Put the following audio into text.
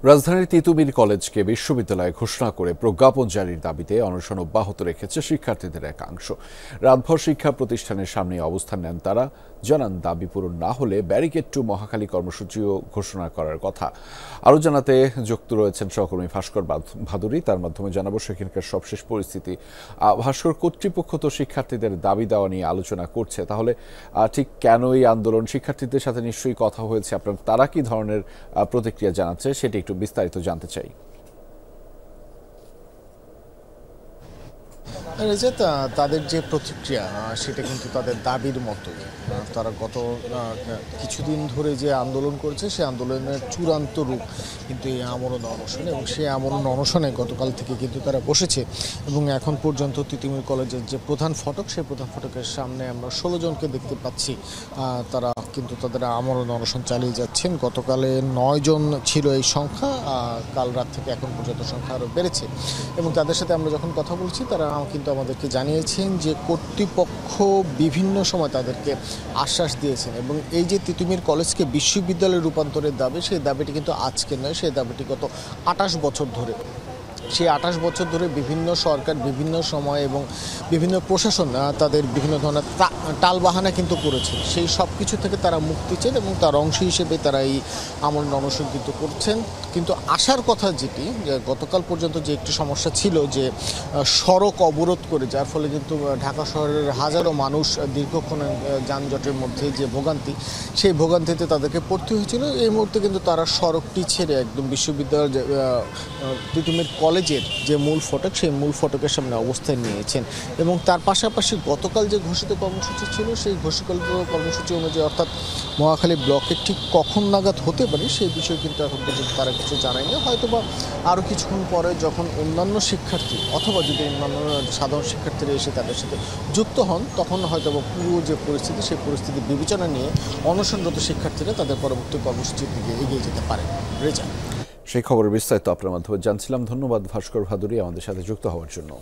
রাজধানীর তিতুমির কলেজকে বিশ্ববিদ্যালয় ঘোষণা করে প্রজ্ঞাপন জারির দাবিতে অনশন অব্যাহত রেখেছে শিক্ষার্থীদের একাংশ। রাতভর শিক্ষা প্রতিষ্ঠানের সামনে অবস্থান নেন তারা। জানান, দাবি পূরণ না হলে ব্যারিকেড টু মহাখালী কর্মসূচিও ঘোষণা করার কথা। আরও জানাতে যুক্ত রয়েছেন সহকর্মী ভাস্কর ভাদুরী। তার মাধ্যমে জানাবো সেখানকার সবশেষ পরিস্থিতি। ভাস্কর, কর্তৃপক্ষ তো শিক্ষার্থীদের দাবি দেওয়া নিয়ে আলোচনা করছে, তাহলে ঠিক কেন এই আন্দোলন? শিক্ষার্থীদের সাথে নিশ্চয়ই কথা হয়েছে আপনার, তারা কি ধরনের প্রতিক্রিয়া জানাচ্ছে সেটি একটু বিস্তারিত জানতে চাই। তাদের যে প্রতিক্রিয়া সেটা কিন্তু তাদের দাবির মতোই। তারা গত কিছুদিন ধরে যে আন্দোলন করেছে সেই আন্দোলনের চূড়ান্ত রূপ কিন্তু এই আমরণ অনশন, এবং সেই আমরণ অনশনে গতকাল থেকে কিন্তু তারা বসেছে এবং এখন পর্যন্ত তিতুমির কলেজের যে প্রধান ফটক, সেই প্রধান ফটকের সামনে আমরা 16 জনকে দেখতে পাচ্ছি। তারা কিন্তু তাদের আমরণ অনশন চালিয়ে যাচ্ছেন। গতকালে 9 জন ছিল এই সংখ্যা, কাল রাত থেকে এখন পর্যন্ত সংখ্যা আরও বেড়েছে। এবং তাদের সাথে আমরা যখন কথা বলছি তারা কিন্তু আমাদেরকে জানিয়েছেন যে কর্তৃপক্ষ বিভিন্ন সময় তাদেরকে আশ্বাস দিয়েছেন, এবং এই যে তিতুমির কলেজকে বিশ্ববিদ্যালয়ে রূপান্তরের দাবি, সেই দাবিটি কিন্তু আজকে নয়, সেই দাবিটি গত 28 বছর ধরে। সেই 28 বছর ধরে বিভিন্ন সরকার বিভিন্ন সময় এবং বিভিন্ন প্রশাসন তাদের বিভিন্ন ধরনের টালবাহানা কিন্তু করেছে। সেই সব কিছু থেকে তারা মুক্তি চান এবং তার অংশ হিসেবে তারা এই আমরণ অনশন কিন্তু করছেন। কিন্তু আসার কথা যেটি, যে গতকাল পর্যন্ত যে একটি সমস্যা ছিল যে সড়ক অবরোধ করে, যার ফলে কিন্তু ঢাকা শহরের হাজারো মানুষ দীর্ঘক্ষণ যানজটের মধ্যে যে ভোগান্তি, সেই ভোগান্তিতে তাদেরকে পড়তে হয়েছিল। এই মুহূর্তে কিন্তু তারা সড়কটি ছেড়ে একদম বিশ্ববিদ্যালয়ের তিতুমির কলেজের যে মূল ফটক, সেই মূল ফটকের সামনে অবস্থান নিয়েছেন। এবং তার পাশাপাশি গতকাল যে ঘোষিত কর্মসূচি ছিল, সেই ঘোষিত কর্মসূচি অনুযায়ী অর্থাৎ মহাখালী ব্লকের ঠিক কখন নাগাদ হতে পারে সেই বিষয়ে কিন্তু এখন পর্যন্ত তারা কিছু জানায়নি। হয়তোবা আরও কিছুক্ষণ পরে যখন অন্যান্য শিক্ষার্থী অথবা যদি অন্যান্য সাধারণ শিক্ষার্থীরা এসে তাদের সাথে যুক্ত হন, তখন হয়তোবা পুরো যে পরিস্থিতি, সেই পরিস্থিতি বিবেচনা নিয়ে অনশনরত শিক্ষার্থীরা তাদের পরবর্তী কর্মসূচির দিকে এগিয়ে যেতে পারে। রেজা, সেই খবরের বিস্তারিত আপনার মাধ্যমে জানছিলাম। ধন্যবাদ ভাস্কর ভাদুরী আমাদের সাথে যুক্ত হওয়ার জন্য।